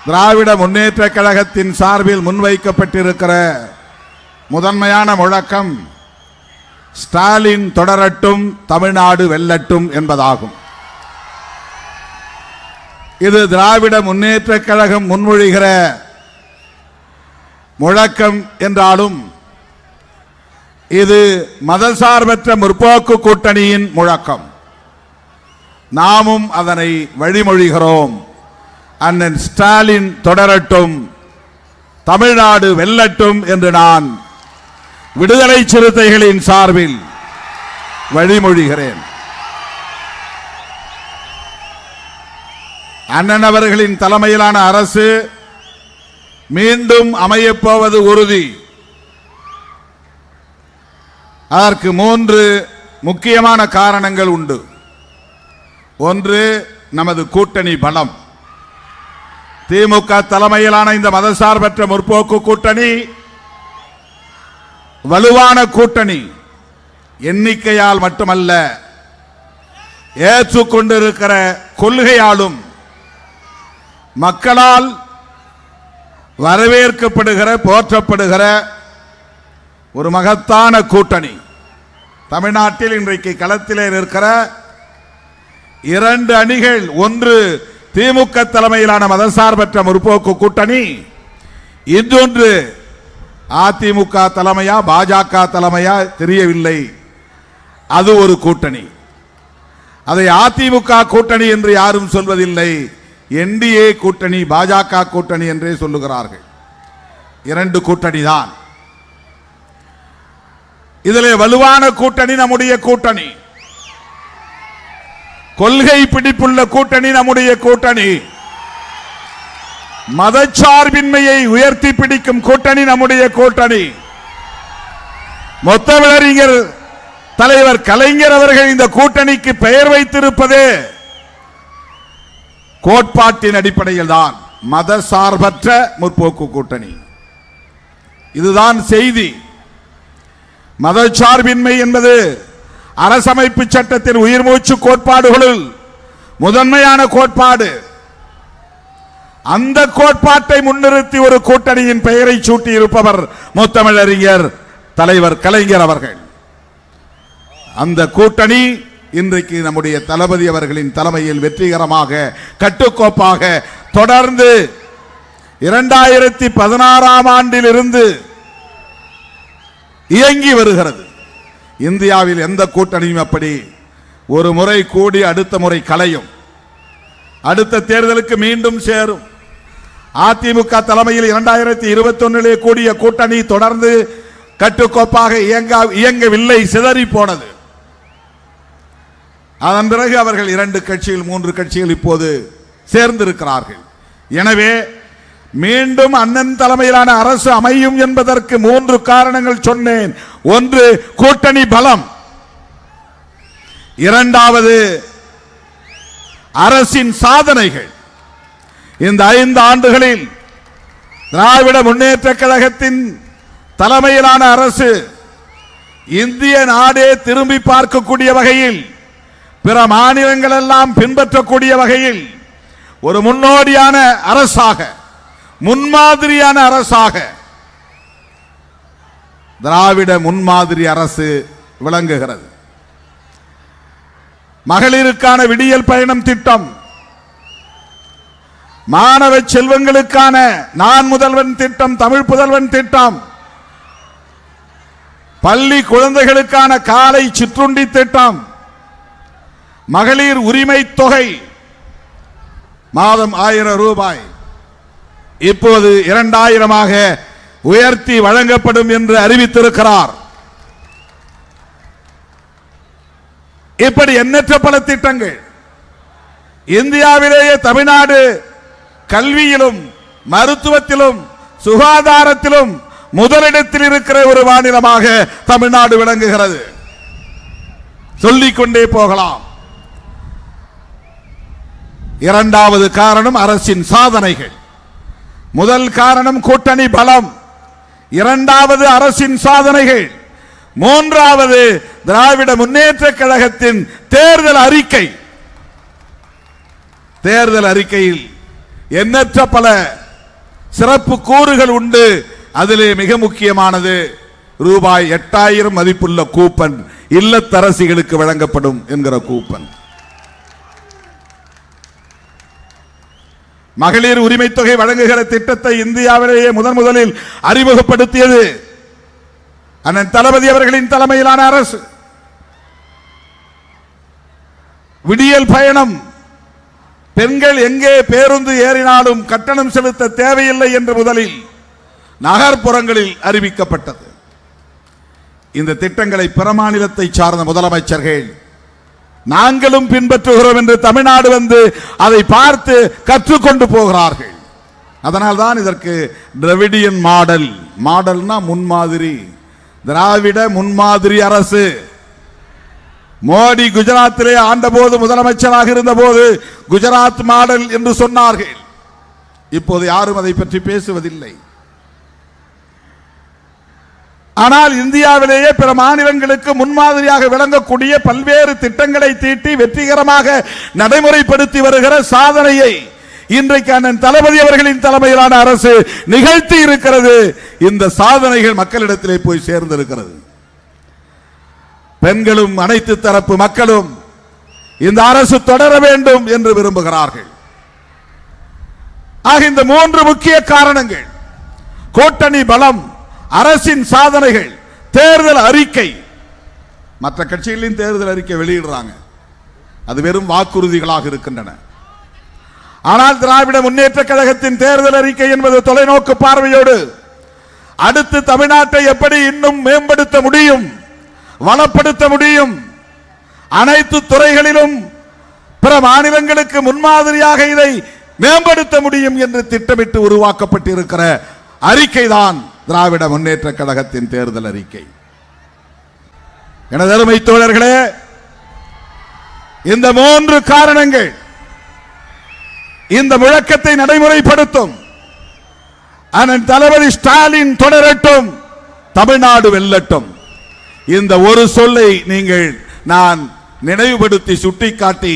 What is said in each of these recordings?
திராவிட முன்னேற்ற கழகத்தின் சார்பில் முன்வைக்கப்பட்டிருக்கிற முதன்மையான முழக்கம் ஸ்டாலின் தொடரட்டும், தமிழ்நாடு வெல்லட்டும் என்பதாகும். இது திராவிட முன்னேற்ற கழகம் முன்மொழிகிற முழக்கம் என்றாலும் இது மதசார்பற்ற முற்போக்கு கூட்டணியின் முழக்கம். நாமும் அதனை வழிமொழிகிறோம். அண்ணன் ஸ்டாலின் தொடரட்டும், தமிழ்நாடு வெல்லட்டும் என்று நான் விடுதலை சிறுத்தைகளின் சார்பில் வழிமொழிகிறேன். அண்ணன் அவர்களின் தலைமையிலான அரசு மீண்டும் அமையப்போவது உறுதி. அதற்கு 3 முக்கியமான காரணங்கள் உண்டு. ஒன்று, நமது கூட்டணி பலம். திமுக தலைமையிலான இந்த மதசார்பற்ற முற்போக்கு கூட்டணி வலுவான கூட்டணி. எண்ணிக்கையால் மட்டுமல்ல, ஏற்றுக்கொண்டிருக்கிற கொள்கையாலும் மக்களால் வரவேற்கப்படுகிற, போற்றப்படுகிற ஒரு மகத்தான கூட்டணி. தமிழ்நாட்டில் இன்றைக்கு களத்திலே நிற்கிற 2 அணிகள், ஒன்று திமுக தலைமையிலான மதசார்பற்ற முற்போக்கு கூட்டணி, இன்னொன்று அதிமுக தலைமையா பாஜக தலைமையா தெரியவில்லை, அது ஒரு கூட்டணி. அதை அதிமுக கூட்டணி என்று யாரும் சொல்வதில்லை, என்டிஏ கூட்டணி, பாஜக கூட்டணி என்றே சொல்லுகிறார்கள். 2 கூட்டணி தான். இதிலே வலுவான கூட்டணி நம்முடைய கூட்டணி. கொள்கை பிடிப்புள்ள கூட்டணி நம்முடைய கூட்டணி. மதச்சார்பின்மையை உயர்த்தி பிடிக்கும் கூட்டணி நம்முடைய கூட்டணி. முத்தமிழறிஞர் தலைவர் கலைஞர் அவர்கள் இந்த கூட்டணிக்கு பெயர் வைத்திருப்பதே கோட்பாட்டின் அடிப்படையில் தான். மதசார்பற்ற முற்போக்கு கூட்டணி. இதுதான் செய்தி. மதச்சார்பின்மை என்பது அரசமைப்பு சட்டத்தின் உயிர் மூச்சு கோட்பாடுகளுள் முதன்மையான கோட்பாடு. அந்த கோட்பாட்டை முன்னிறுத்தி ஒரு கூட்டணியின் பெயரை சூட்டி இருப்பவர் முத்தமிழறிஞர் தலைவர் கலைஞர் அவர்கள். அந்த கூட்டணி இன்றைக்கு நம்முடைய தளபதி அவர்களின் தலைமையில் வெற்றிகரமாக, கட்டுக்கோப்பாக தொடர்ந்து 2016ஆம் ஆண்டில் இருந்து இயங்கி வருகிறது. இந்தியாவில் எந்த கூட்டணியும் அப்படி ஒரு முறை கூடி அடுத்த முறை கலையும், அடுத்த தேர்தலுக்கு மீண்டும் சேரும். அதிமுக தலைமையில் 2021 கூடிய கூட்டணி தொடர்ந்து கட்டுக்கோப்பாக இயங்கவில்லை, சிதறி போனது. அதன் பிறகு அவர்கள் 2 கட்சிகள் 3 கட்சிகள் இப்போது சேர்ந்திருக்கிறார்கள். எனவே மீண்டும் அண்ணன் தலைமையிலான அரசு அமையும் என்பதற்கு 3 காரணங்கள் சொன்னேன். ஒன்று, கூட்டணி பலம். இரண்டாவது, அரசின் சாதனைகள். இந்த 5 ஆண்டுகளில் திராவிட முன்னேற்ற கழகத்தின் தலைமையிலான அரசு இந்திய நாடே திரும்பி பார்க்கக்கூடிய வகையில், பிற மாநிலங்கள் எல்லாம் பின்பற்றக்கூடிய வகையில் ஒரு முன்னோடியான அரசாக, முன்மாதிரியான அரசாக திராவிட முன்மாதிரி அரசு விளங்குகிறது. மகளிருக்கான விடியல் பயணம் திட்டம், மாணவ செல்வங்களுக்கான நான் முதல்வன் திட்டம், தமிழ் புதல்வன் திட்டம், பள்ளி குழந்தைகளுக்கான காலை சிற்றுண்டி திட்டம், மகளிர் உரிமை தொகை மாதம் 1000 ரூபாய் இப்போது 2000ஆக உயர்த்தி வழங்கப்படும் என்று அறிவித்திருக்கிறார். இப்படி எண்ணற்ற பல திட்டங்கள். இந்தியாவிலேயே தமிழ்நாடு கல்வியிலும், மருத்துவத்திலும், சுகாதாரத்திலும் முதலிடத்தில் இருக்கிற ஒரு மாநிலமாக தமிழ்நாடு விளங்குகிறது. சொல்லிக்கொண்டே போகலாம். இரண்டாவது காரணம் அரசின் சாதனைகள். முதல் காரணம் கூட்டணி பலம், இரண்டாவது அரசின் சாதனைகள், மூன்றாவது திராவிட முன்னேற்ற கழகத்தின் தேர்தல் அறிக்கை. தேர்தல் அறிக்கையில் எண்ணற்ற பல சிறப்பு கூறுகள் உண்டு. அதிலே மிக முக்கியமானது ரூபாய் 8000 மதிப்புள்ள கூப்பன் இல்லத்தரசிகளுக்கு வழங்கப்படும் என்கிற கூப்பன். மகளிர் உரிமை தொகை வழங்குகிற திட்டத்தை இந்தியாவிலேயே முதலில் அறிமுகப்படுத்தியது அண்ணன் தளபதி அவர்களின் தலைமையிலான அரசு. விடியல் பயணம், பெண்கள் எங்கே பேருந்து ஏறினாலும் கட்டணம் செலுத்த தேவையில்லை என்று முதலில் நகர்ப்புறங்களில் அறிவிக்கப்பட்டது. இந்த திட்டங்களை பிற மாநிலத்தை சார்ந்த முதலமைச்சர்கள் நாங்களும் பின்பற்றுகிறோம் என்று தமிழ்நாடு வந்து அதை பார்த்து கற்றுக்கொண்டு போகிறார்கள். அதனால்தான் இதற்கு திராவிடியன் மாடல், மாடல்னா முன்மாதிரி, திராவிட முன்மாதிரி அரசு. மோடி குஜராத்திலே ஆண்டபோது முதலமைச்சராக இருந்த போது குஜராத் மாடல் என்று சொன்னார்கள். இப்போது யாரும் அதை பற்றி பேசுவதில்லை. ஆனால் இந்தியாவிலேயே பிற மாநிலங்களுக்கு முன்மாதிரியாக விளங்கக்கூடிய பல்வேறு திட்டங்களை தீட்டி வெற்றிகரமாக நடைமுறைப்படுத்தி வருகிற சாதனையை இன்றைக்கு அண்ணன் தளபதி அவர்களின் தலைமையிலான அரசு நிகழ்த்தி இருக்கிறது. இந்த சாதனைகள் மக்களிடத்திலே போய் சேர்ந்திருக்கிறது. பெண்களும் அனைத்து தரப்பு மக்களும் இந்த அரசு தொடர வேண்டும் என்று விரும்புகிறார்கள். ஆக இந்த 3 முக்கிய காரணங்கள், கூட்டணி பலம், அரசின் சாதனைகள், தேர்தல் அறிக்கை. மற்ற கட்சிகளின் தேர்தல் அறிக்கை வெளியிடுறாங்க, அது வெறும் வாக்குறுதிகளாக இருக்கின்றன. ஆனால் திராவிட முன்னேற்ற கழகத்தின் தேர்தல் அறிக்கை என்பது தொலைநோக்கு பார்வையோடு அடுத்து தமிழ்நாட்டை எப்படி இன்னும் மேம்படுத்த முடியும், வளப்படுத்த முடியும், அனைத்து துறைகளிலும் பிற மாநிலங்களுக்கு முன்மாதிரியாக இதை மேம்படுத்த முடியும் என்று திட்டமிட்டு உருவாக்கப்பட்டிருக்கிற அறிக்கைதான் திராவிட முன்னேற்ற கழகத்தின் தேர்தல் அறிக்கை. எனது அருமை தோழர்களே, இந்த 3 காரணங்கள் இந்த முழக்கத்தை நடைமுறைப்படுத்தும். அண்ணன் தளபதி ஸ்டாலின் தொடரட்டும், தமிழ்நாடு வெல்லட்டும். இந்த ஒரு சொல்லை நீங்கள் நான் நினைவுபடுத்தி சுட்டிக்காட்டி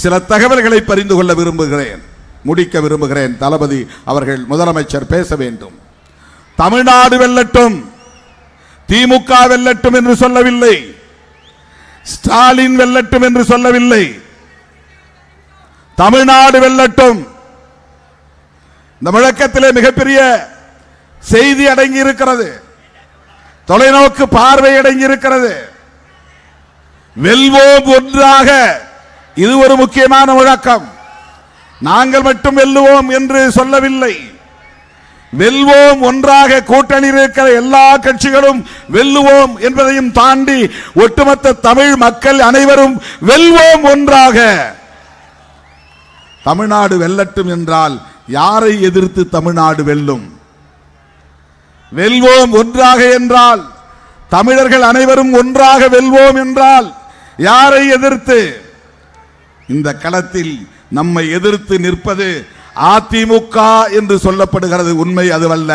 சில தகவல்களை பரிந்து கொள்ள விரும்புகிறேன், முடிக்க விரும்புகிறேன். தளபதி அவர்கள் முதலமைச்சர் பேச வேண்டும். தமிழ்நாடு வெல்லட்டும், திமுக வெல்லட்டும் என்று சொல்லவில்லை, ஸ்டாலின் வெல்லட்டும் என்று சொல்லவில்லை, தமிழ்நாடு வெல்லட்டும். இந்த முழக்கத்திலே மிகப்பெரிய செய்தி அடங்கி இருக்கிறது, தொலைநோக்கு பார்வை அடங்கி இருக்கிறது. வெல்வோம் ஒன்றாக, இது ஒரு முக்கியமான முழக்கம். நாங்கள் மட்டும் வெல்லுவோம் என்று சொல்லவில்லை, வெல்வோம் ஒன்றாக, கூட்டணியில் இருக்கிற எல்லா கட்சிகளும் வெல்லுவோம் என்பதையும் தாண்டி ஒட்டுமொத்த தமிழ் மக்கள் அனைவரும் வெல்வோம் ஒன்றாக. தமிழ்நாடு வெல்லட்டும் என்றால் யாரை எதிர்த்து தமிழ்நாடு வெல்லும்? வெல்வோம் ஒன்றாக என்றால் தமிழர்கள் அனைவரும் ஒன்றாக வெல்வோம் என்றால் யாரை எதிர்த்து? இந்த களத்தில் நம்மை எதிர்த்து நிற்பது அதிமுக என்று சொல்லப்படுகிறது. உண்மை அதுவல்ல.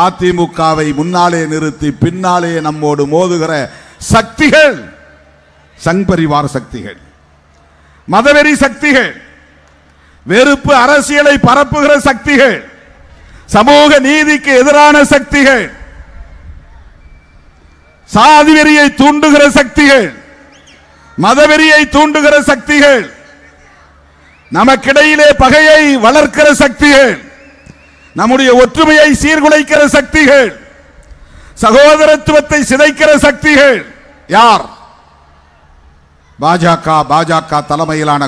அதிமுகவை முன்னாலே நிறுத்தி பின்னாலே நம்மோடு மோதுகிற சக்திகள் சங்பரிவார் சக்திகள், மதவெறி சக்திகள், வெறுப்பு அரசியலை பரப்புகிற சக்திகள், சமூக நீதிக்கு எதிரான சக்திகள், சாதி வெறியை தூண்டுகிற சக்திகள், மதவெறியை தூண்டுகிற சக்திகள், நமக்கிடையிலே பகையை வளர்க்கிற சக்திகள், நம்முடைய ஒற்றுமையை சீர்குலைக்கிற சக்திகள், சகோதரத்துவத்தை சிதைக்கிற சக்திகள் யார்? பாஜக தலைமையிலான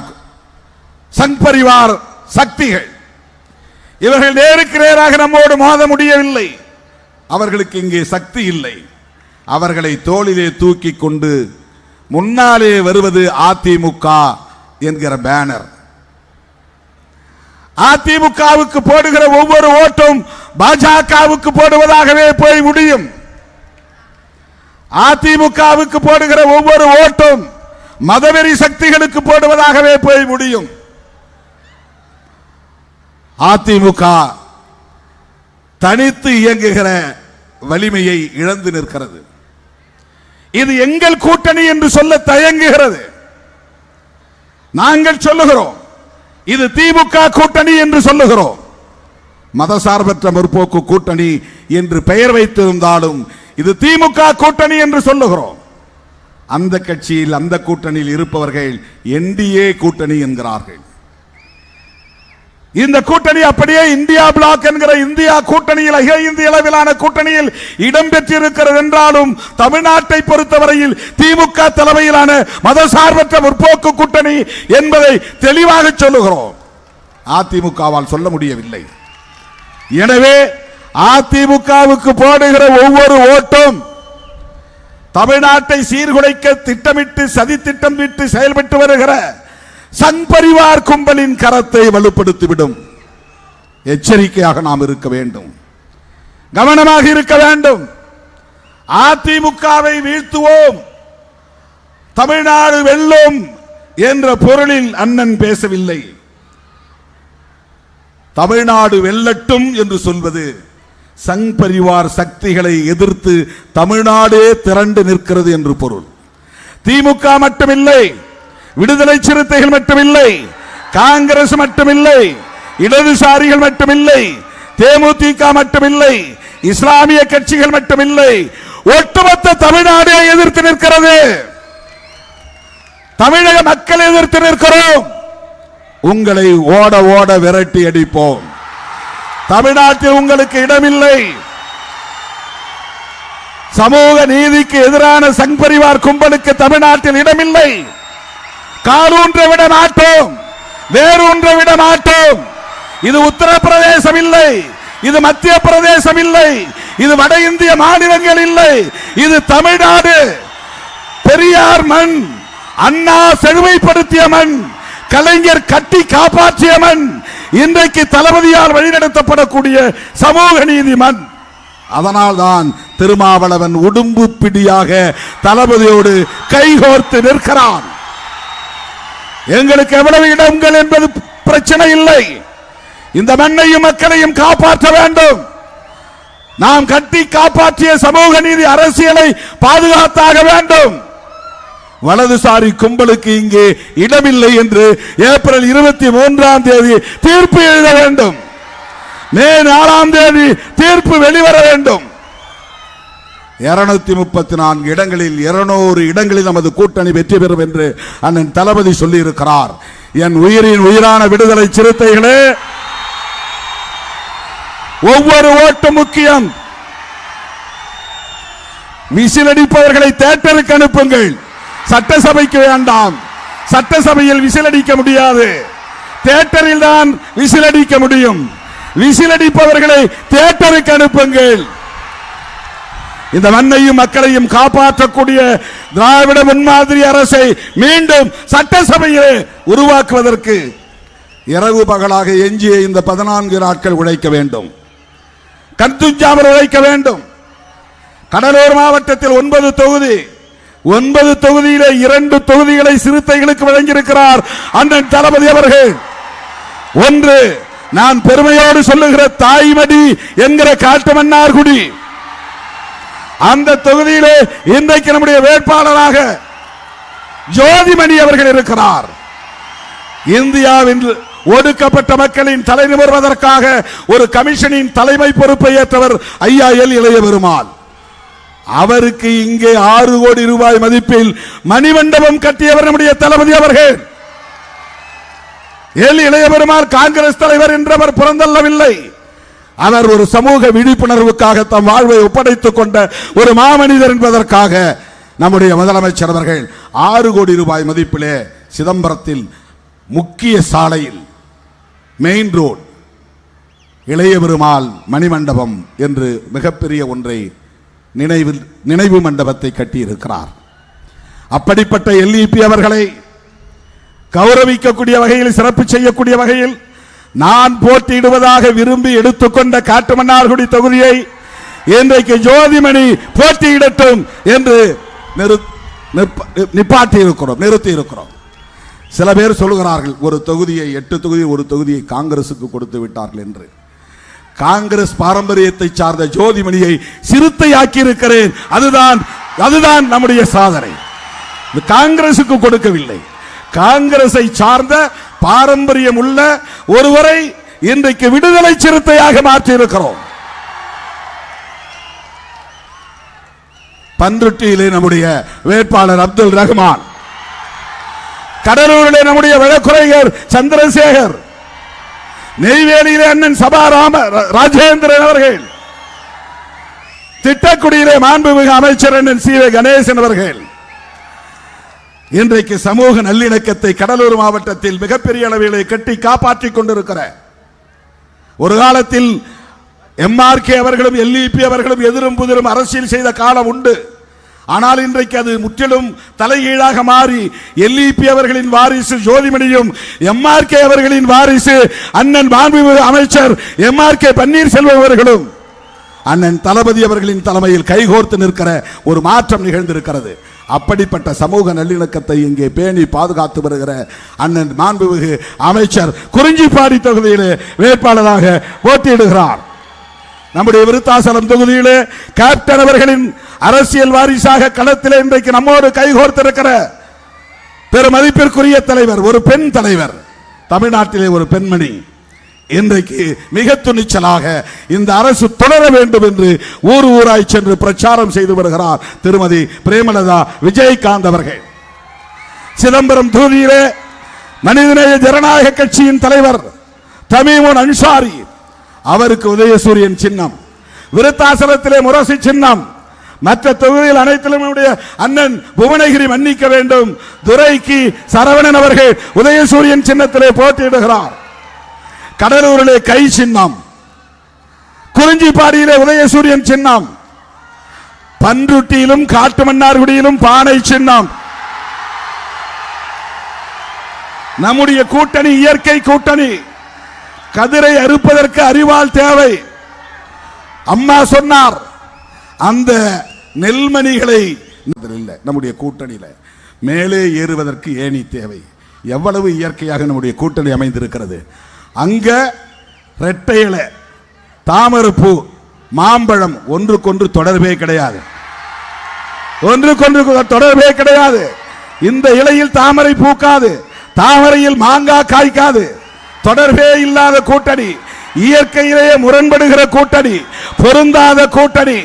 சங்பரிவார் சக்திகள். இவர்கள் நேருக்கு நேராக நம்மோடு மோத முடியவில்லை. அவர்களுக்கு இங்கே சக்தி இல்லை. அவர்களை தோளிலே தூக்கி கொண்டு முன்னாலே வருவது அதிமுக என்கிற பேனர். அதிமுகவுக்கு போடுகிற ஒவ்வொரு ஓட்டும் பாஜகவுக்கு போடுவதாகவே போய் முடியும். அதிமுகவுக்கு போடுகிற ஒவ்வொரு ஓட்டும் மதவெறி சக்திகளுக்கு போடுவதாகவே போய் முடியும். அதிமுக தனித்து இயங்குகிற வலிமையை இழந்து நிற்கிறது. இது எங்கள் கூட்டணி என்று சொல்ல தயங்குகிறது. நாங்கள் சொல்லுகிறோம், இது திமுக கூட்டணி என்று சொல்லுகிறோம். மதசார்பற்ற முற்போக்கு கூட்டணி என்று பெயர் வைத்திருந்தாலும் இது திமுக கூட்டணி என்று சொல்லுகிறோம். அந்த கட்சியில் அந்த கூட்டணியில் இருப்பவர்கள் என்டிஏ கூட்டணி என்கிறார்கள். இந்த கூட்டணி அப்படியே இந்தியா பிளாக் என்கிற இந்தியா கூட்டணியில் அகில இந்திய அளவிலான கூட்டணியில் இடம்பெற்றிருக்கிறது என்றாலும் தமிழ்நாட்டை பொறுத்தவரையில் திமுக தலைமையிலான மதசார்பற்ற முற்போக்கு கூட்டணி என்பதை தெளிவாக சொல்லுகிறோம். அதிமுகவால் சொல்ல முடியவில்லை. எனவே அதிமுகவுக்கு போடுகிற ஒவ்வொரு ஓட்டும் தமிழ்நாட்டை சீர்குலைக்க திட்டமிட்டு சதி திட்டமிட்டு செயல்பட்டு வருகிற சங் பரிவார் கும்பலின் கரத்தை வலுப்படுத்திவிடும். எச்சரிக்கையாக நாம் இருக்க வேண்டும், கவனமாக இருக்க வேண்டும். அதிமுகவை வீழ்த்துவோம், தமிழ்நாடு வெல்லும் என்ற பொருளில் அண்ணன் பேசவில்லை. தமிழ்நாடு வெல்லட்டும் என்று சொல்வது சங் பரிவார் சக்திகளை எதிர்த்து தமிழ்நாடே திரண்டு நிற்கிறது என்று பொருள். திமுக மட்டுமில்லை, விடுதலை சிறுத்தைகள் மட்டுமில்லை, காங்கிரஸ் மட்டுமில்லை, இடதுசாரிகள் மட்டுமில்லை, தேமுதிக மட்டுமில்லை, இஸ்லாமிய கட்சிகள் மட்டுமில்லை, ஒட்டுமொத்த தமிழ்நாடே எதிர்த்து நிற்கிறது. தமிழக மக்கள் எதிர்த்து நிற்கிறோம். உங்களை ஓட ஓட விரட்டி அடிப்போம். தமிழ்நாட்டில் உங்களுக்கு இடமில்லை. சமூக நீதிக்கு எதிரான சங் பரிவார் கும்பலுக்கு தமிழ்நாட்டில் இடமில்லை. காலூன்ற விட மாட்டோம், வேரூன்ற விட மாட்டோம். இது உத்தரப்பிரதேசம் இல்லை, இது மத்திய பிரதேசம் இல்லை, இது வட இந்திய மாநிலங்கள் இல்லை, இது தமிழ்நாடு. பெரியார் மண், அண்ணா செழுமைப்படுத்திய மண், கலைஞர் கட்டி காப்பாற்றிய மண், இன்றைக்கு தளபதியால் வழிநடத்தப்படக்கூடிய சமூக நீதி மண். அதனால்தான் திருமாவளவன் உடும்பு பிடியாக தளபதியோடு கைகோர்த்து நிற்கிறான். எங்களுக்கு எவ்வளவு இடங்கள் என்பது பிரச்சனை இல்லை. இந்த மண்ணையும் மக்களையும் காப்பாற்ற வேண்டும். நாம் கட்டி காப்பாற்றிய சமூக நீதி அரசியலை பாதுகாத்தாக வேண்டும். வலதுசாரி கும்பலுக்கு இங்கே இடமில்லை என்று ஏப்ரல் 23ஆம் தேதி தீர்ப்பு எழுத வேண்டும். மே 4ஆம் தேதி தீர்ப்பு வெளிவர வேண்டும். 234 இடங்களில் 200 இடங்களில் நமது கூட்டணி வெற்றி பெறும் என்று அண்ணன் தளபதி சொல்லி இருக்கிறார். என் உயிரின் உயிரான விடுதலை சிறுத்தைகளே, ஒவ்வொரு ஓட்டு முக்கியம். விசிலடிப்பவர்களை தேட்டருக்கு அனுப்புங்கள், சட்டசபைக்கு வேண்டாம். சட்டசபையில் விசிலடிக்க முடியாது, தேட்டரில் தான் விசிலடிக்க முடியும். விசிலடிப்பவர்களை தேட்டருக்கு அனுப்புங்கள். இந்த மண்ணையும் மக்களையும் காப்பாற்றக்கூடிய திராவிட முன்மாதிரி அரசை மீண்டும் சட்டசபையில் உருவாக்குவதற்கு இரவு பகலாக எஞ்சிய இந்த 14 நாட்கள் உழைக்க வேண்டும், கண்துஞ்சாமல் உழைக்க வேண்டும். கடலூர் மாவட்டத்தில் 9 தொகுதி, 9 தொகுதியிலே 2 தொகுதிகளை சிறுத்தைகளுக்கு வழங்கியிருக்கிறார் அண்ணன் தளபதி அவர்கள். ஒன்று, நான் பெருமையோடு சொல்லுகிற தாய்மடி என்கிற காட்டுமன்னார்குடி, அந்த தொகுதியிலே இன்றைக்கு நம்முடைய வேட்பாளராக ஜோதிமணி அவர்கள் இருக்கிறார். இந்தியாவின் ஒடுக்கப்பட்ட மக்களின் தலை நிமிர்வதற்காக ஒரு கமிஷனின் தலைமை பொறுப்பை ஏற்றவர் ஐயா எல் இளைய பெருமாள். அவருக்கு இங்கே 6 கோடி ரூபாய் மதிப்பில் மணிமண்டபம் கட்டியவர் நம்முடைய தளபதி அவர்கள். எல் இளைய பெருமாள் காங்கிரஸ் தலைவர் என்றவர் புறந்தள்ளவில்லை. அவர் ஒரு சமூக விழிப்புணர்வுக்காக தம் வாழ்வை ஒப்படைத்துக் கொண்ட ஒரு மாமனிதர் என்பதற்காக நம்முடைய முதலமைச்சர் அவர்கள் 6 கோடி ரூபாய் மதிப்பிலே சிதம்பரத்தில் முக்கிய சாலையில் மெயின் ரோட் இளைய பெருமாள் மணிமண்டபம் என்று மிகப்பெரிய ஒன்றை நினைவு மண்டபத்தை கட்டியிருக்கிறார். அப்படிப்பட்ட எல்இபி அவர்களை கௌரவிக்கக்கூடிய வகையில், சிறப்பு செய்யக்கூடிய வகையில் நான் போட்டியிடுவதாக விரும்பி எடுத்துக்கொண்ட காட்டுமன்னார்குடி தொகுதியை இன்றைக்கு ஜோதிமணி போட்டியிடட்டும் என்று நிறுத்தி இருக்கிறோம். சில பேர் சொல்லுகிறார்கள், ஒரு தொகுதியை 8 தொகுதி, ஒரு தொகுதியை காங்கிரசுக்கு கொடுத்து விட்டார்கள் என்று. காங்கிரஸ் பாரம்பரியத்தை சார்ந்த ஜோதிமணியை சிறுத்தையாக்கி இருக்கிறேன். அதுதான் நம்முடைய சாதனை. காங்கிரசுக்கு கொடுக்கவில்லை, காங்கிரஸை சார்ந்த பாரம்பரியம் உள்ள ஒருவரை இன்றைக்கு விடுதலை சிறுத்தையாக மாற்றி இருக்கிறோம். பன்ருட்டியிலே நம்முடைய வேட்பாளர் அப்துல் ரஹ்மான், கடலூரிலே நம்முடைய வழக்குரைஞர் சந்திரசேகர், நெய்வேலியிலே அண்ணன் சபா ராஜேந்திரன் அவர்கள், திட்டக்குடியிலே மாண்புமிகு அமைச்சர் அண்ணன் சி. கணேசன் அவர்கள் இன்றைக்கு சமூக நல்லிணக்கத்தை கடலூர் மாவட்டத்தில் மிகப்பெரிய அளவிலே கட்டி காப்பாற்றிக் கொண்டிருக்கிற, ஒரு காலத்தில் எம்ஆர்கே அவர்களும் எல்இபி அவர்களும் எதிரும் புதிரும் அரசியல் செய்த காலம் உண்டு. ஆனால் இன்றைக்கு அது முற்றிலும் தலைகீழாக மாறி எல்இபி அவர்களின் வாரிசு ஜோதிமணியும் எம்ஆர்கே அவர்களின் வாரிசு அண்ணன் மாண்புமிகு அமைச்சர் எம்ஆர்கே பன்னீர்செல்வம் அவர்களும் அண்ணன் தளபதி அவர்களின் தலைமையில் கைகோர்த்து நிற்கிற ஒரு மாற்றம் நிகழ்ந்திருக்கிறது. அப்படிப்பட்ட சமூக நல்லிணக்கத்தை இங்கே பேணி பாதுகாத்து வருகிற அண்ணன் மாண்புமிகு அமைச்சர் குறிஞ்சிப்பாடி தொகுதியிலே வேட்பாளராக போட்டியிடுகிறார். நம்முடைய விருத்தாசலம் தொகுதியிலே கேப்டன் அவர்களின் அரசியல் வாரிசாக களத்திலே இன்றைக்கு நம்மோடு கைகோர்த்திருக்கிற பெருமதிப்பிற்குரிய தலைவர், ஒரு பெண் தலைவர், தமிழ்நாட்டிலே ஒரு பெண்மணி இன்றைக்கு மிக துணிச்சலாக இந்த அரசு தொடர வேண்டும் என்று ஊர் ஊராய் சென்று பிரச்சாரம் செய்து வருகிறார் திருமதி பிரேமலதா விஜயகாந்த் அவர்கள். சிதம்பரம் தொகுதியிலே மனிதநேய ஜனநாயக கட்சியின் தலைவர் தமீமுன் அன்சாரி, அவருக்கு உதயசூரியன் சின்னம், விருத்தாசலத்திலே முரசு சின்னம், மற்ற தொகுதியில் அனைத்திலும் அண்ணன் புவனகிரி மன்னிக்க வேண்டும் துரைக்கு சரவணன் அவர்கள் உதயசூரியன் சின்னத்திலே போட்டியிடுகிறார். கடலூரிலே கை சின்னம், குறிஞ்சிப்பாடியிலே உதயசூரியன் சின்னம், பன்ருட்டியிலும் காட்டுமன்னார்குடியிலும் பானை சின்னம். நம்முடைய கூட்டணி இயற்கை கூட்டணி. கதிரை அறுப்பதற்கு அறிவால் தேவை. அம்மா சொன்னார், அந்த நெல்மணிகளை நம்முடைய கூட்டணியில மேலே ஏறுவதற்கு ஏணி தேவை. எவ்வளவு இயற்கையாக நம்முடைய கூட்டணி அமைந்திருக்கிறது. அங்க ரெட்டையில தாமரைப்பூ மாம்பழம் ஒன்றுக்கொன்று தொடர்பே கிடையாது, ஒன்றுக்கொன்று தொடர்பே கிடையாது. இந்த இலையில் தாமரை பூக்காது, தாமரையில் மாங்காய் காய்க்காது. தொடர்பே இல்லாத கூட்டணி, இயற்கையிலேயே முரண்படுகிற கூட்டணி, பொருந்தாத கூட்டணி.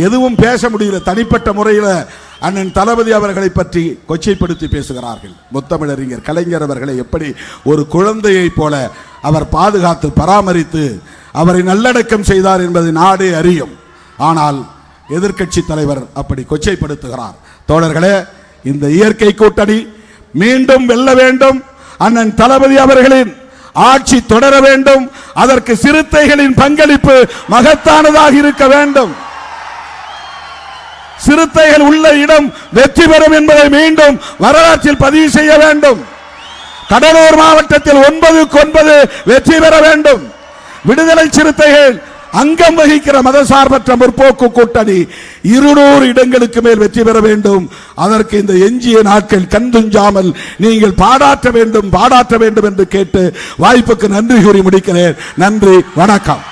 எதுவும் பேச முடியல. தனிப்பட்ட முறையில் அண்ணன் தளபதி அவர்களை பற்றி கொச்சைப்படுத்தி பேசுகிறார்கள். முத்தமிழறிஞர் கலைஞர் அவர்களை எப்படி ஒரு குழந்தையை போல அவர் பாதுகாத்து பராமரித்து அவரை நல்லடக்கம் செய்தார் என்பது நாடே அறியும். ஆனால் எதிர்க்கட்சி தலைவர் அப்படி கொச்சைப்படுத்துகிறார். தோழர்களே, இந்த இயற்கை கூட்டணி மீண்டும் வெல்ல வேண்டும். அண்ணன் தளபதி அவர்களின் ஆட்சி தொடர வேண்டும். அதற்கு சிறுத்தைகளின் பங்களிப்பு மகத்தானதாக இருக்க வேண்டும். சிறுத்தைகள் உள்ள இடம் வெற்றி பெறும் என்பதை மீண்டும் வரலாற்றில் பதிவு செய்ய வேண்டும். கடலூர் மாவட்டத்தில் 9-9 வெற்றி பெற வேண்டும். விடுதலை சிறுத்தைகள் அங்கம் வகிக்கிற மதசார்பற்ற முற்போக்கு கூட்டணி 200 இடங்களுக்கு மேல் வெற்றி பெற வேண்டும். அதற்கு இந்த எஞ்சிய நாட்கள் கண்துஞ்சாமல் நீங்கள் பாடாற்ற வேண்டும் என்று கேட்டு வாய்ப்புக்கு நன்றி கூறி முடிக்கிறேன். நன்றி, வணக்கம்.